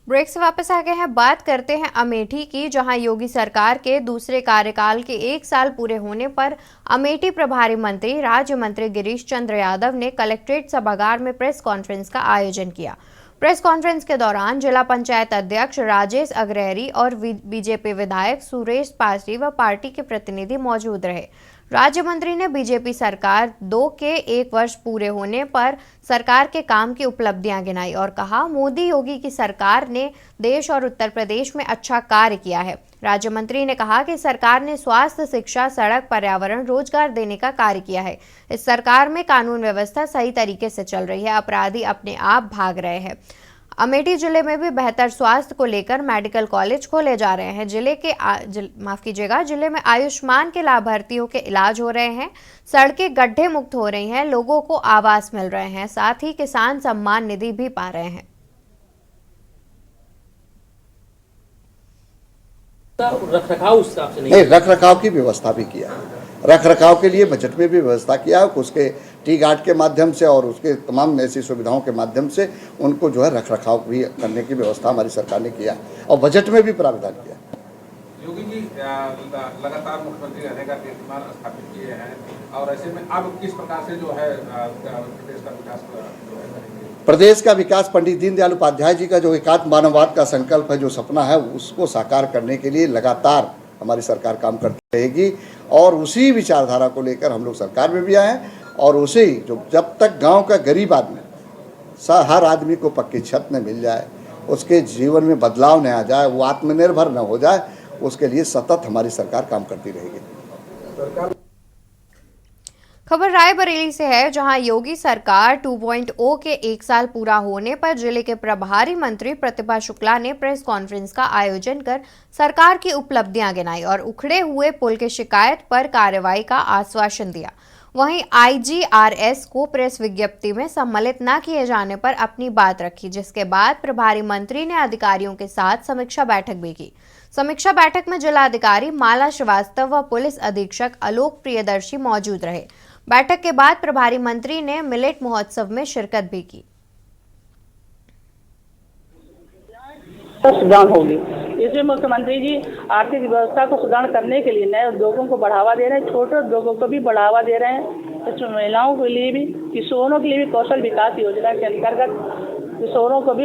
Break से वापस आ गए हैं। बात करते हैं अमेठी की, जहां योगी सरकार के दूसरे कार्यकाल के 1 साल पूरे होने पर अमेठी प्रभारी मंत्री राज्य मंत्री गिरीश चंद्र यादव ने कलेक्ट्रेट सभागार में प्रेस कॉन्फ्रेंस का आयोजन किया। प्रेस कॉन्फ्रेंस के दौरान जिला पंचायत अध्यक्ष राजेश अग्रहरी और बीजेपी विधायक सुरेश पासी व पार्टी के प्रतिनिधि मौजूद रहे। राज्य मंत्री ने बीजेपी सरकार 2 के 1 वर्ष पूरे होने पर सरकार के काम की उपलब्धियां गिनाई और कहा, मोदी योगी की सरकार ने देश और उत्तर प्रदेश में अच्छा कार्य किया है। राज्य मंत्री ने कहा कि सरकार ने स्वास्थ्य, शिक्षा, सड़क, पर्यावरण, रोजगार देने का कार्य किया है। इस सरकार में कानून व्यवस्था सही तरीके से चल रही है, अपराधी अपने आप भाग रहे हैं। अमेठी जिले में भी बेहतर स्वास्थ्य को लेकर मेडिकल कॉलेज खोले जा रहे हैं। जिले में आयुष्मान के लाभार्थियों के इलाज हो रहे हैं, सड़कें गड्ढे मुक्त हो रही हैं, लोगों को आवास मिल रहे हैं, साथ ही किसान सम्मान निधि भी पा रहे हैं। रख रखाव की व्यवस्था भी किया है। रख रखाव के लिए बजट में भी व्यवस्था किया है, उसके टी गार्ड के माध्यम से और उसके तमाम ऐसी सुविधाओं के माध्यम से उनको जो है रख रखाव भी करने की व्यवस्था हमारी सरकार ने किया और बजट में भी प्रावधान किया। योगी जी लगातार मुख्यमंत्री रहने का कीर्तिमान स्थापित किए हैं और ऐसे में अब किस प्रकार से जो है प्रदेश का विकास करेंगे? प्रदेश का विकास पंडित दीनदयाल उपाध्याय जी का जो एकात्म मानववाद का संकल्प है, जो सपना है, उसको साकार करने के लिए लगातार हमारी सरकार काम करती रहेगी और उसी विचारधारा को लेकर हम लोग सरकार में भी आए हैं और उसे जो जब तक गांव का गरीब आदमी, हर आदमी को पक्की छत न मिल जाए, उसके जीवन में बदलाव न आ जाए, वो आत्मनिर्भर न हो जाए, उसके लिए सतत हमारी सरकार काम करती रहेगी। खबर रायबरेली से है, जहां योगी सरकार 2.0 के 1 साल पूरा होने पर जिले के प्रभारी मंत्री प्रतिभा शुक्ला ने प्रेस कॉन्फ्रेंस का आयोजन कर सरकार की उपलब्धियां गिनाई और उखड़े हुए पुल की शिकायत पर कार्रवाई का आश्वासन दिया। वहीं IGRS को प्रेस विज्ञप्ति में सम्मिलित न किए जाने पर अपनी बात रखी, जिसके बाद प्रभारी मंत्री ने अधिकारियों के साथ समीक्षा बैठक भी की। समीक्षा बैठक में जिलाधिकारी माला श्रीवास्तव व पुलिस अधीक्षक आलोक प्रियदर्शी मौजूद रहे। बैठक के बाद प्रभारी मंत्री ने मिलेट महोत्सव में शिरकत भी की। सुधार होगी। इसमें मुख्यमंत्री जी आर्थिक व्यवस्था को सुधार करने के लिए नए उद्योगों को बढ़ावा दे रहे हैं, छोटे उद्योगों को भी बढ़ावा दे रहे हैं। इसमें महिलाओं के लिए भी, किशोरों के लिए भी कौशल विकास योजना के अंतर्गत किशोरों को भी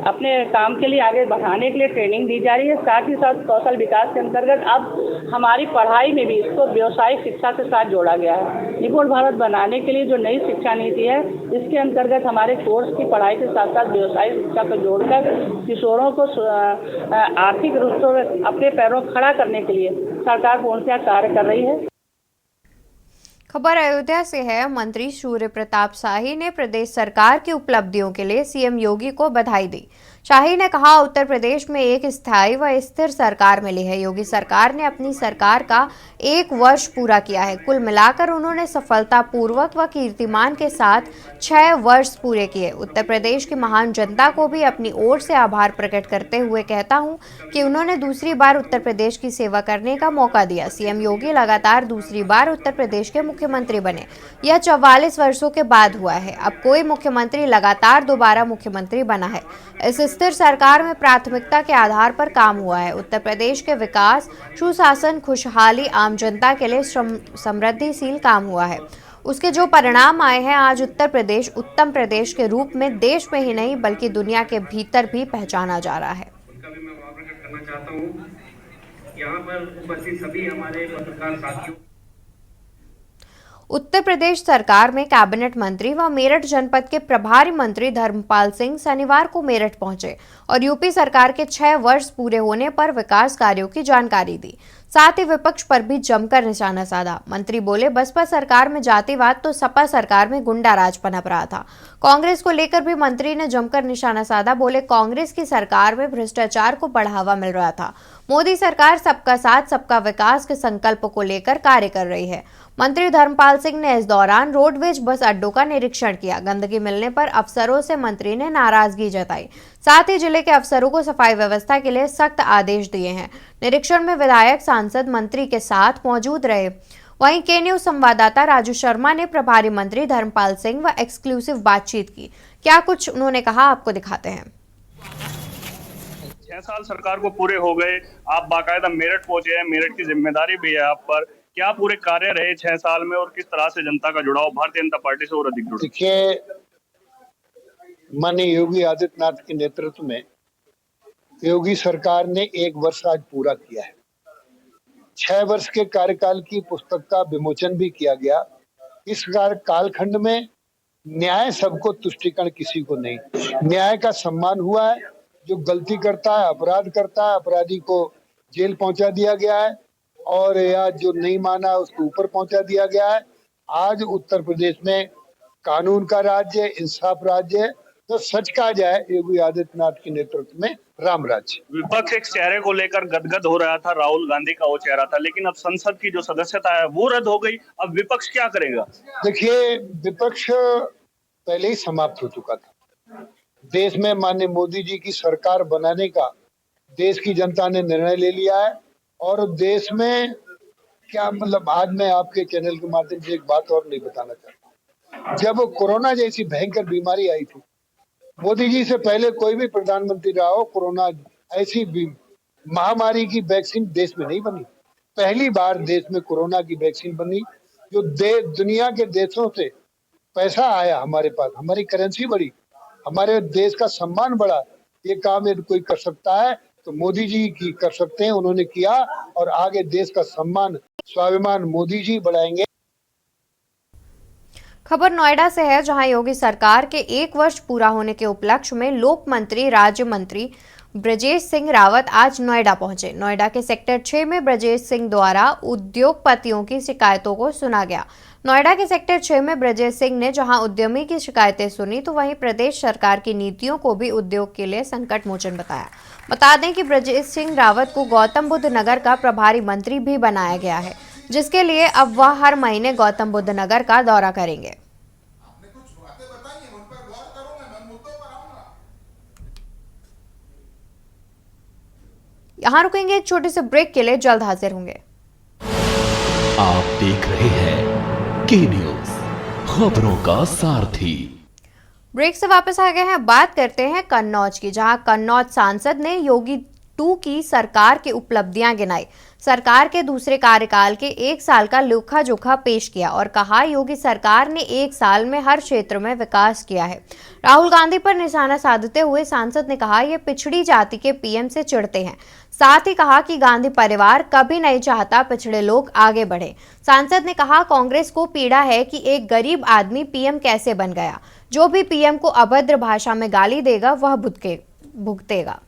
अपने काम के लिए आगे बढ़ाने के लिए ट्रेनिंग दी जा रही है। साथ ही साथ कौशल विकास के अंतर्गत अब हमारी पढ़ाई में भी इसको व्यावसायिक शिक्षा के साथ जोड़ा गया है। निपुण भारत बनाने के लिए जो नई शिक्षा नीति है, इसके अंतर्गत हमारे कोर्स की पढ़ाई के साथ साथ व्यावसायिक शिक्षा को जोड़कर किशोरों को आर्थिक रूप से अपने पैरों खड़ा करने के लिए सरकार पूर्णतः कार्य कर रही है। खबर अयोध्या से है। मंत्री सूर्य प्रताप शाही ने प्रदेश सरकार की उपलब्धियों के लिए सीएम योगी को बधाई दी। शाही ने कहा, उत्तर प्रदेश में एक स्थायी व स्थिर सरकार मिली है। योगी सरकार ने अपनी सरकार का 1 वर्ष पूरा किया है। कुल मिलाकर उन्होंने सफलतापूर्वक व कीर्तिमान के साथ 6 वर्ष पूरे किए। उत्तर प्रदेश की महान जनता को भी अपनी ओर से आभार प्रकट करते हुए कहता हूं कि उन्होंने दूसरी बार उत्तर प्रदेश की सेवा करने का मौका दिया। सीएम योगी लगातार दूसरी बार उत्तर प्रदेश के मुख्यमंत्री बने। यह 44 वर्षों के बाद हुआ है। अब कोई मुख्यमंत्री लगातार दोबारा मुख्यमंत्री बना है। इस स्थिर सरकार में प्राथमिकता के आधार पर काम हुआ है। उत्तर प्रदेश के विकास, सुशासन, खुशहाली, आम जनता के लिए समृद्धिशील काम हुआ है। उसके जो परिणाम आए हैं, आज उत्तर प्रदेश उत्तम प्रदेश के रूप में देश में ही नहीं बल्कि दुनिया के भीतर भी पहचाना जा रहा है। यहाँ पर उपस्थित सभी हमारे पत्रकार साथियों, उत्तर प्रदेश सरकार में कैबिनेट मंत्री व मेरठ जनपद के प्रभारी मंत्री धर्मपाल सिंह शनिवार को मेरठ पहुंचे और यूपी सरकार के 6 वर्ष पूरे होने पर विकास कार्यों की जानकारी दी। साथ ही विपक्ष पर भी जमकर निशाना साधा। मंत्री बोले, बसपा सरकार में जातिवाद तो सपा सरकार में गुंडा राज पनप रहा था। कांग्रेस को लेकर भी मंत्री ने जमकर निशाना साधा। बोले, कांग्रेस की सरकार में भ्रष्टाचार को बढ़ावा मिल रहा था। मोदी सरकार सबका साथ सबका विकास के संकल्प को लेकर कार्य कर रही है। मंत्री धर्मपाल सिंह ने इस दौरान रोडवेज बस अड्डों का निरीक्षण किया। गंदगी मिलने पर अफसरों से मंत्री ने नाराजगी जताई। साथ ही जिले के अफसरों को सफाई व्यवस्था के लिए सख्त आदेश दिए हैं। निरीक्षण में विधायक, सांसद मंत्री के साथ मौजूद रहे। वहीं के न्यूज संवाददाता राजू शर्मा ने प्रभारी मंत्री धर्मपाल सिंह व एक्सक्लूसिव बातचीत की। क्या कुछ उन्होंने कहा, आपको दिखाते हैं। 6 साल सरकार को पूरे हो गए, आप बाकायदा मेरठ पहुंचे हैं, मेरठ की जिम्मेदारी भी है आप पर। क्या पूरे कार्य रहे 6 साल में और किस तरह से जनता का जुड़ाव भारतीय जनता पार्टी से और अधिक जुड़ा? देखिए, माननीय योगी आदित्यनाथ के नेतृत्व में योगी सरकार ने 1 वर्ष आज पूरा किया है। 6 वर्ष के कार्यकाल की पुस्तक का विमोचन भी किया गया। इस कालखंड में न्याय सबको, तुष्टिकरण किसी को नहीं। न्याय का सम्मान हुआ है। जो गलती करता है, अपराध करता है, अपराधी को जेल पहुंचा दिया गया है, और या जो नहीं माना उसको ऊपर पहुंचा दिया गया है। आज उत्तर प्रदेश में कानून का राज्य, इंसाफ राज्य है। तो सच कहा जाए, योगी आदित्यनाथ के नेतृत्व में राम राज्य। विपक्ष एक चेहरे को लेकर गदगद हो रहा था, राहुल गांधी का वो चेहरा था, लेकिन अब संसद की जो सदस्यता है वो रद्द हो गई। अब विपक्ष क्या करेगा? देखिए, विपक्ष पहले ही समाप्त हो चुका था। देश में माननीय मोदी जी की सरकार बनाने का देश की जनता ने निर्णय ले लिया है। और देश में क्या मतलब, आज मैं आपके चैनल के माध्यम से एक बात और नहीं बताना चाहता। जब कोरोना जैसी भयंकर बीमारी आई थी, मोदी जी से पहले कोई भी प्रधानमंत्री रहा हो, कोरोना ऐसी महामारी की वैक्सीन देश में नहीं बनी। पहली बार देश में कोरोना की वैक्सीन बनी। जो दुनिया के देशों से पैसा आया हमारे पास, हमारी करेंसी बढ़ी, हमारे देश का सम्मान बढ़ा। ये काम यदि कोई कर सकता है तो मोदी जी की कर सकते हैं, उन्होंने किया। और आगे देश का सम्मान, स्वाभिमान मोदी जी बढ़ाएंगे। खबर नोएडा से है, जहां योगी सरकार के 1 वर्ष पूरा होने के उपलक्ष्य में लोक मंत्री राज्य मंत्री ब्रजेश सिंह रावत आज नोएडा पहुंचे। नोएडा के सेक्टर 6 में ब्रजेश सिंह द्वारा उद्योगपतियों की शिकायतों को सुना गया। नोएडा के सेक्टर 6 में ब्रजेश सिंह ने जहां उद्यमी की शिकायतें सुनी, तो वहीं प्रदेश सरकार की नीतियों को भी उद्योग के लिए संकट मोचन बताया। बता दें कि ब्रजेश सिंह रावत को गौतम बुद्ध नगर का प्रभारी मंत्री भी बनाया गया है, जिसके लिए अब वह हर महीने गौतम बुद्ध नगर का दौरा करेंगे। यहाँ रुकेंगे एक छोटे से ब्रेक के लिए, जल्द हाजिर होंगे। आप देख रहे हैं के न्यूज, खबरों का सारथी। ब्रेक से वापस आ गए हैं। बात करते हैं कन्नौज की, जहां कन्नौज सांसद ने योगी 2 की सरकार की उपलब्धियां गिनाई। सरकार के दूसरे कार्यकाल के 1 साल का लेखा जोखा पेश किया और कहा, योगी सरकार ने 1 साल में हर क्षेत्र में विकास किया है। राहुल गांधी पर निशाना साधते हुए सांसद ने कहा, ये पिछड़ी जाति के पीएम से चिढ़ते हैं। साथ ही कहा कि गांधी परिवार कभी नहीं चाहता पिछड़े लोग आगे बढ़े। सांसद ने कहा, कांग्रेस को पीड़ा है कि एक गरीब आदमी पीएम कैसे बन गया। जो भी पीएम को अभद्र भाषा में गाली देगा वह भुगतेगा।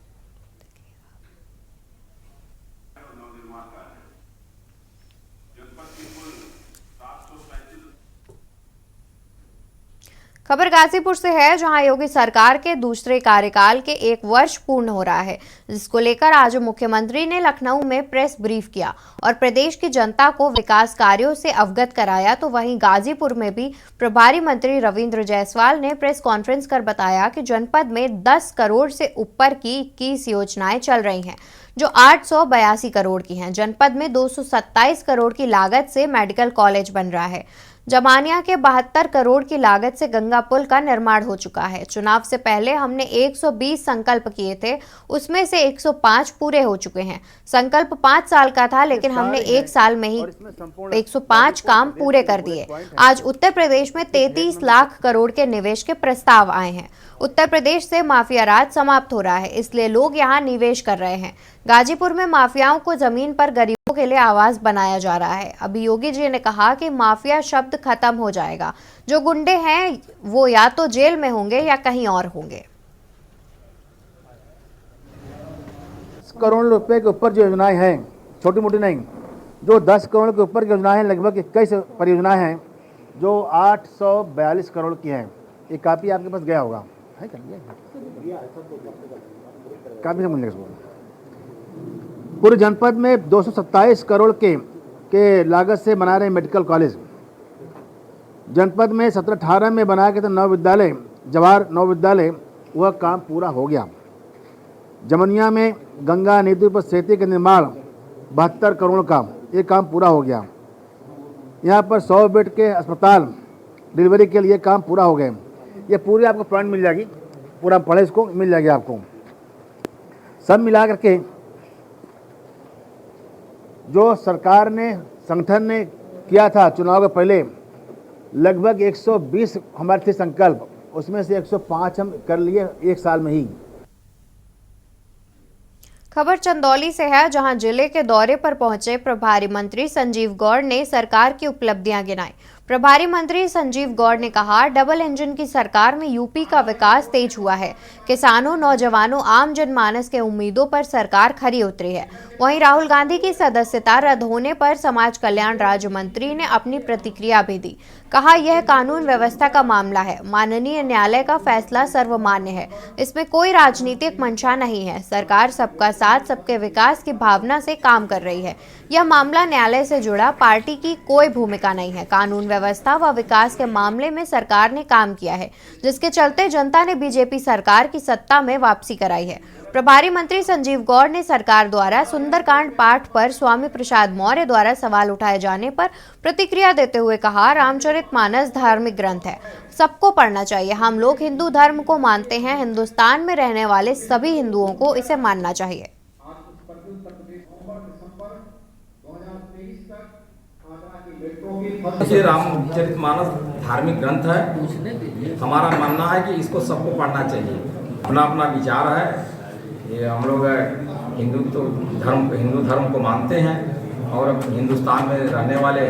खबर गाजीपुर से है, जहां योगी सरकार के दूसरे कार्यकाल के 1 वर्ष पूर्ण हो रहा है, जिसको लेकर आज मुख्यमंत्री ने लखनऊ में प्रेस ब्रीफ किया और प्रदेश की जनता को विकास कार्यों से अवगत कराया। तो वहीं गाजीपुर में भी प्रभारी मंत्री रविंद्र जायसवाल ने प्रेस कॉन्फ्रेंस कर बताया कि जनपद में 10 करोड़ से ऊपर की 21 योजनाएं चल रही हैं, जो 882 करोड़ की हैं। जनपद में 227 करोड़ की लागत से मेडिकल कॉलेज बन रहा है। जमानिया के 72 करोड़ की लागत से गंगा पुल का निर्माण हो चुका है। चुनाव से पहले हमने 120 संकल्प किए थे, उसमें से 105 पूरे हो चुके हैं। संकल्प 5 साल का था, लेकिन हमने 1 साल में ही 105 काम पूरे कर दिए। आज उत्तर प्रदेश में 33 लाख करोड़ के निवेश के प्रस्ताव आए हैं। उत्तर प्रदेश से माफिया राज समाप्त हो रहा है, इसलिए लोग यहाँ निवेश कर रहे हैं। गाजीपुर में माफियाओं को जमीन पर गरीबों के लिए आवास बनाया जा रहा है। अभी योगी जी ने कहा कि माफिया शब्द खत्म हो जाएगा। जो गुंडे हैं वो या तो जेल में होंगे या कहीं और होंगे। करोड़ रुपए के ऊपर जो योजनाएं हैं, छोटी मोटी नहीं, जो 10 करोड़ के ऊपर की योजनाएं हैं, लगभग 21 परियोजनाएं हैं जो 842 करोड़ की हैं। एक कापी आपके पास गया होगा, है क्या? कापी से मिलेगा। पूरे जनपद में 227 करोड़ के लागत से बना रहे मेडिकल कॉलेज। जनपद में 17-18 में बनाया गया था नव विद्यालय, जवाहर नव विद्यालय, वह काम पूरा हो गया। जमनिया में गंगा नदी पर सेतु का निर्माण 72 करोड़ का, ये काम पूरा हो गया। यहाँ पर 100 बेड के अस्पताल डिलीवरी के लिए काम पूरा हो गए। ये पूरी आपको पॉइंट मिल जाएगी, पूरा पढ़े इसको, मिल जाएगी आपको। सब मिला करके जो सरकार ने, संगठन ने किया था चुनाव के पहले, लगभग 120 हमारे थे संकल्प, उसमें से 105 हम कर लिए एक साल में ही। खबर चंदौली से है, जहां जिले के दौरे पर पहुंचे प्रभारी मंत्री संजीव गौड़ ने सरकार की उपलब्धियां गिनाई। प्रभारी मंत्री संजीव गौड़ ने कहा, डबल इंजन की सरकार में यूपी का विकास तेज हुआ है। किसानों, नौजवानों, आम जनमानस के उम्मीदों पर सरकार खरी उतरी है। वहीं राहुल गांधी की सदस्यता रद्द होने पर समाज कल्याण राज्य मंत्री ने अपनी प्रतिक्रिया भी दी। कहा, यह कानून व्यवस्था का मामला है। माननीय न्यायालय का फैसला सर्वमान्य है, इसमें कोई राजनीतिक मंशा नहीं है। सरकार सबका साथ, सबके विकास की भावना से काम कर रही है। यह मामला न्यायालय से जुड़ा, पार्टी की कोई भूमिका नहीं है। कानून व्यवस्था व विकास के मामले में सरकार ने काम किया है, जिसके चलते जनता ने बीजेपी सरकार की सत्ता में वापसी कराई है। प्रभारी मंत्री संजीव गौड़ ने सरकार द्वारा सुंदरकांड पाठ पर स्वामी प्रसाद मौर्य द्वारा सवाल उठाए जाने पर प्रतिक्रिया देते हुए कहा, रामचरितमानस धार्मिक ग्रंथ है, सबको पढ़ना चाहिए। हम लोग हिंदू धर्म को मानते हैं, हिंदुस्तान में रहने वाले सभी हिंदुओं को इसे मानना चाहिए। ये रामचरितमानस धार्मिक ग्रंथ है। हमारा मानना है कि इसको सबको पढ़ना चाहिए। अपना अपना विचार है। ये हम लोग हिंदू धर्म को मानते हैं और हिंदुस्तान में रहने वाले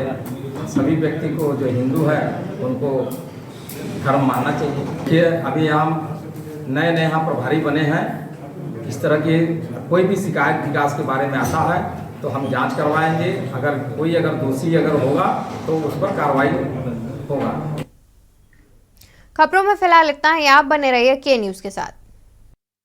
सभी व्यक्ति को, जो हिंदू है, उनको धर्म मानना चाहिए। ये अभी हम नए यहाँ प्रभारी बने हैं। इस तरह की कोई भी शिकायत विकास के बारे में आता है तो हम जांच करवाएंगे। अगर दोषी होगा तो उस पर कार्रवाई होगा। खबरों में फिलहाल इतना ही। आप बने रहिए के न्यूज़ के साथ।